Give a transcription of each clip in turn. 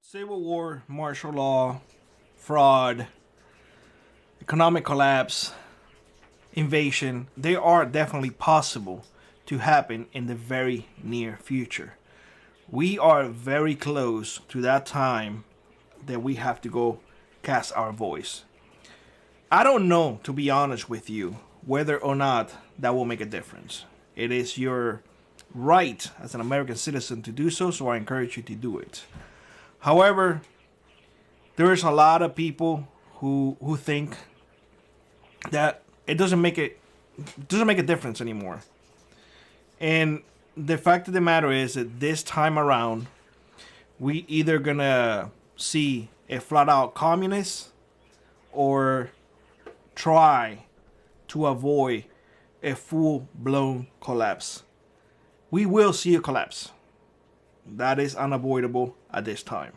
Civil war, martial law, fraud, economic collapse, invasion, they are definitely possible to happen in the very near future. We are very close to that time that we have to go cast our voice. I don't know, to be honest with you, whether or not that will make a difference. It is your right as an American citizen to do so, so I encourage you to do it. However, there is a lot of people who think that it doesn't make a difference anymore. And the fact of the matter is that this time around, we either gonna see a flat-out communist or try to avoid a full-blown collapse. We will see a collapse. That is unavoidable at this time.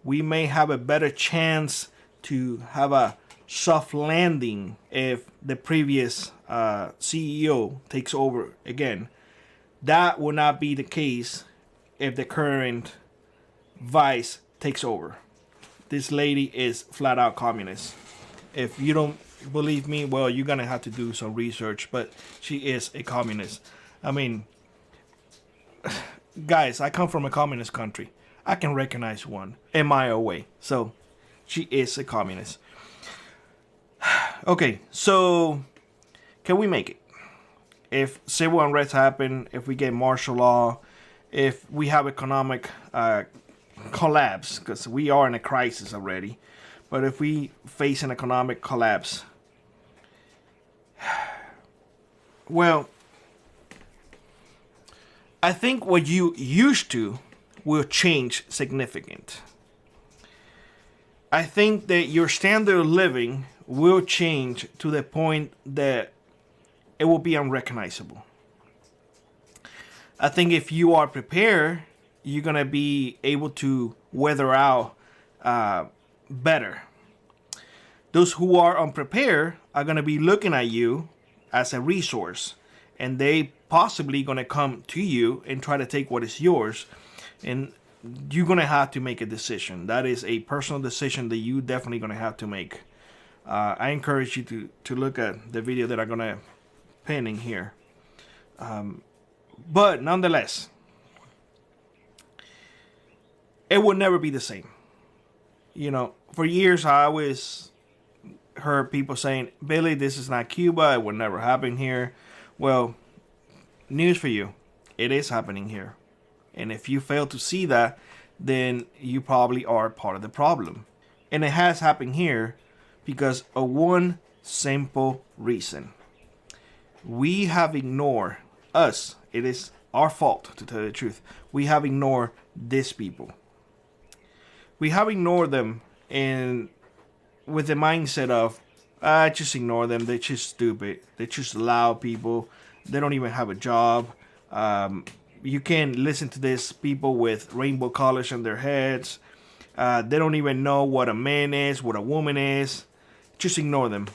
We may have a better chance to have a soft landing if the previous CEO takes over again. That will not be the case if the current vice takes over. This lady is flat out communist. If you don't believe me, well, you're gonna have to do some research, but she is a communist. I mean, guys, I come from a communist country. I can recognize one a mile away. So she is a communist. Okay, so can we make it? If civil unrest happen, if we get martial law, if we have economic collapse, because we are in a crisis already, but if we face an economic collapse, well, I think what you used to will change significant. I think that your standard of living will change to the point that it will be unrecognizable. I think if you are prepared, you're going to be able to weather out better. Those who are unprepared are going to be looking at you as a resource, and they possibly going to come to you and try to take what is yours, and you're going to have to make a decision. That is a personal decision that you definitely going to have to make. I encourage you to look at the video that I'm going to pin in here. But nonetheless, it will never be the same. You know, for years I always heard people saying, Billy, this is not Cuba. It will never happen here. Well, news for you. It is happening here. And if you fail to see that, then you probably are part of the problem. And it has happened here because of one simple reason. We have ignored us. It is our fault, to tell you the truth. We have ignored these people. We have ignored them and with the mindset of, just ignore them. They're just stupid. They're just loud people. They don't even have a job. You can't listen to these people with rainbow colors on their heads. They don't even know what a man is, what a woman is. Just ignore them.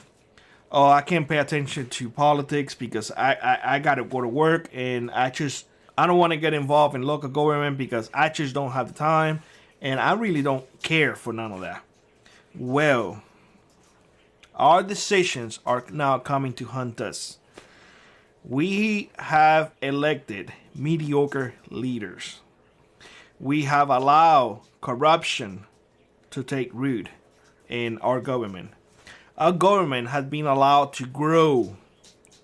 Oh, I can't pay attention to politics because I got to go to work, and I don't want to get involved in local government because I just don't have the time, and I really don't care for none of that. Well, our decisions are now coming to hunt us. We have elected mediocre leaders. We have allowed corruption to take root in our government. Our government has been allowed to grow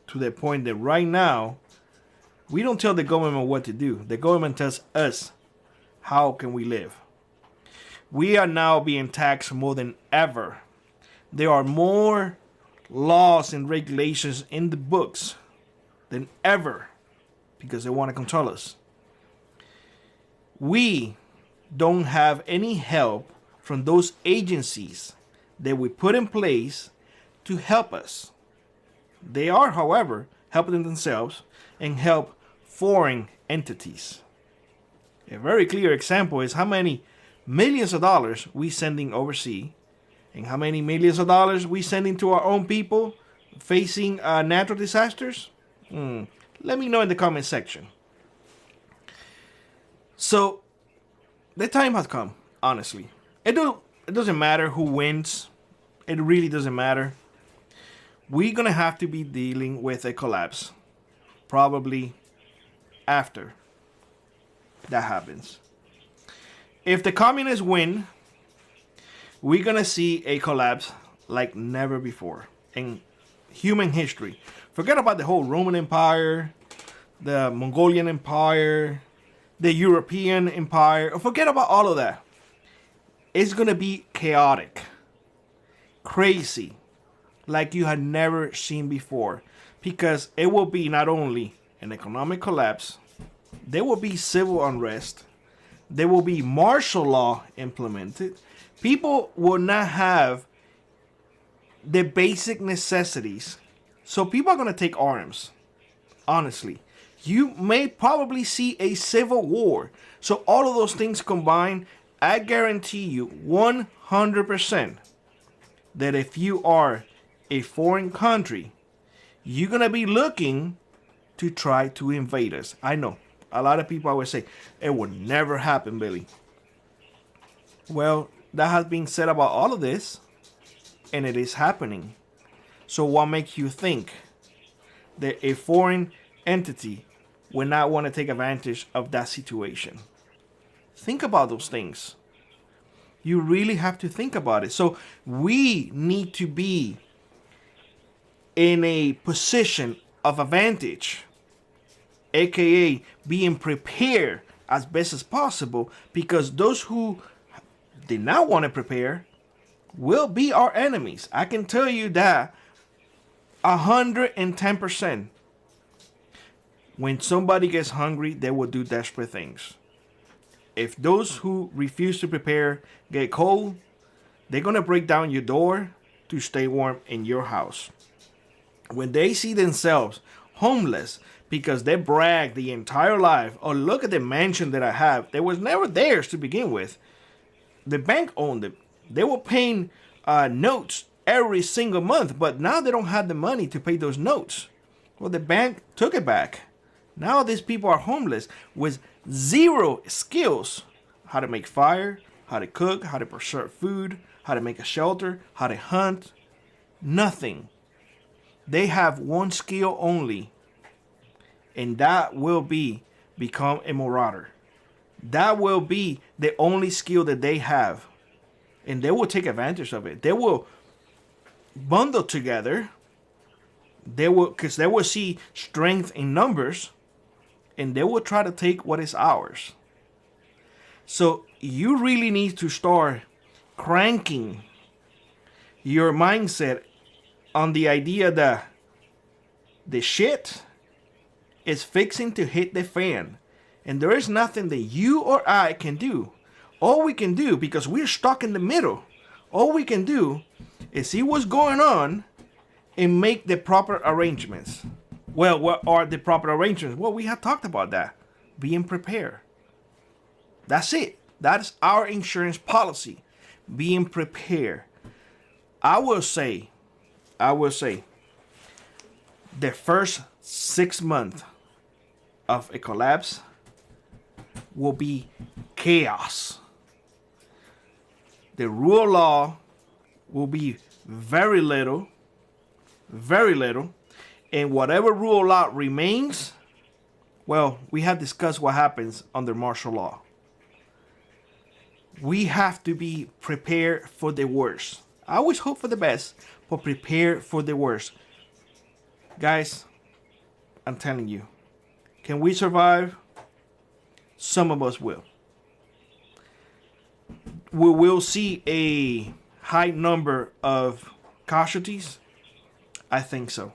to the point that right now, we don't tell the government what to do. The government tells us how can we live. We are now being taxed more than ever. There are more laws and regulations in the books than ever because they want to control us. We don't have any help from those agencies that we put in place to help us. They are, however, helping themselves and help foreign entities. A very clear example is how many millions of dollars we sending overseas and how many millions of dollars we sending to our own people facing natural disasters. Let me know in the comment section. So the time has come Honestly, it doesn't matter who wins. It really doesn't matter. We're gonna have to be dealing with a collapse, probably after that happens. If the communists win, we're gonna see a collapse like never before in human history. Forget about the whole Roman Empire, the Mongolian Empire, the European Empire. Forget about all of that. It's gonna be chaotic, crazy, like you had never seen before, because it will be not only an economic collapse, there will be civil unrest, there will be martial law implemented. People will not have the basic necessities. So people are going to take arms. Honestly, you may probably see a civil war. So all of those things combined, I guarantee you 100% that if you are a foreign country, you're going to be looking to try to invade us. I know a lot of people always say it would never happen, Billy. Well, that has been said about all of this, and it is happening. So what makes you think that a foreign entity would not want to take advantage of that situation? Think about those things. You really have to think about it. So we need to be in a position of advantage, aka being prepared as best as possible, because those who did not want to prepare will be our enemies. I can tell you that 110%. When somebody gets hungry, they will do desperate things. If those who refuse to prepare get cold, they're going to break down your door to stay warm in your house. When they see themselves homeless because they bragged the entire life, oh, look at the mansion that I have. It was never theirs to begin with. The bank owned it. They were paying notes every single month, but now they don't have the money to pay those notes. Well, the bank took it back. Now these people are homeless with zero skills. How to make fire, how to cook, how to preserve food, how to make a shelter, how to hunt. Nothing. They have one skill only, and that will be become a marauder. That will be the only skill that they have. And they will take advantage of it. They will bundle together. Because they will see strength in numbers. And they will try to take what is ours. So you really need to start cranking your mindset on the idea that the shit is fixing to hit the fan. And there is nothing that you or I can do. All we can do, because we're stuck in the middle, all we can do is see what's going on and make the proper arrangements. Well, what are the proper arrangements? Well, we have talked about that. Being prepared. That's it. That's our insurance policy. Being prepared. I will say, the first 6 months of a collapse will be chaos. The rule of law will be very little, and whatever rule of law remains, well, we have discussed what happens under martial law. We have to be prepared for the worst. I always hope for the best, but prepare for the worst. Guys, I'm telling you, can we survive? Some of us will. We will see a high number of casualties. I think so.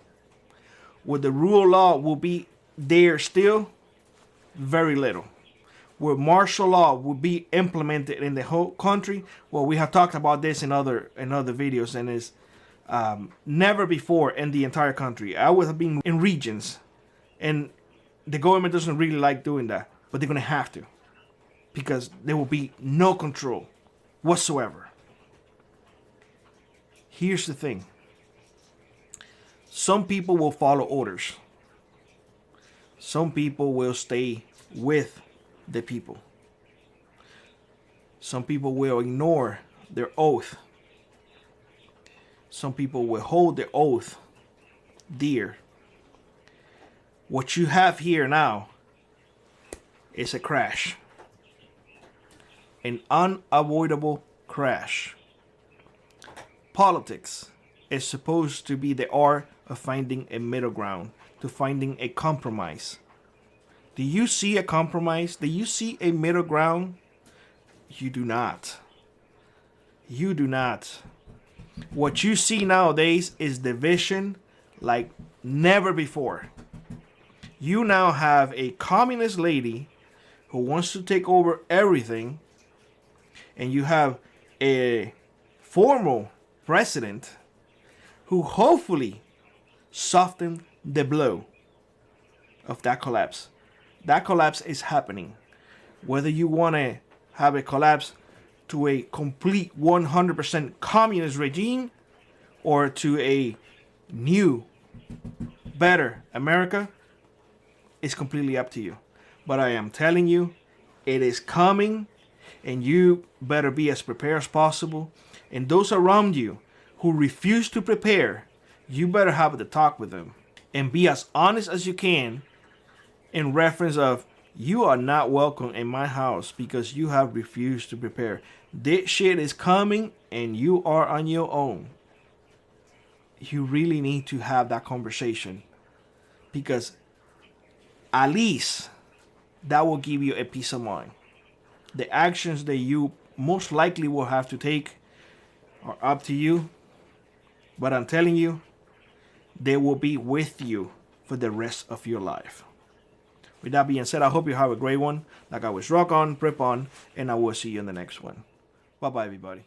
Where the rule of law will be there still, very little. Where martial law will be implemented in the whole country, well, we have talked about this in other videos, and it's never before in the entire country. I would have been in regions, and the government doesn't really like doing that, but they're going to have to, because there will be no control whatsoever. Here's the thing. Some people will follow orders. Some people will stay with the people. Some people will ignore their oath. Some people will hold their oath dear. What you have here now is a crash. An unavoidable crash. Politics is supposed to be the art of finding a middle ground, to finding a compromise. Do you see a compromise? Do you see a middle ground? You do not. You do not. What you see nowadays is division like never before. You now have a communist lady who wants to take over everything, and you have a former president who hopefully softened the blow of that collapse. That collapse is happening. Whether you want to have a collapse to a complete 100% communist regime or to a new, better America, is completely up to you. But I am telling you, it is coming, and you better be as prepared as possible. And those around you who refuse to prepare, you better have the talk with them and be as honest as you can in reference of, you are not welcome in my house because you have refused to prepare. This shit is coming and you are on your own. You really need to have that conversation, because at least that will give you a peace of mind. The actions that you most likely will have to take are up to you, but I'm telling you, they will be with you for the rest of your life. With that being said, I hope you have a great one. Like always, rock on, prep on, and I will see you in the next one. Bye-bye, everybody.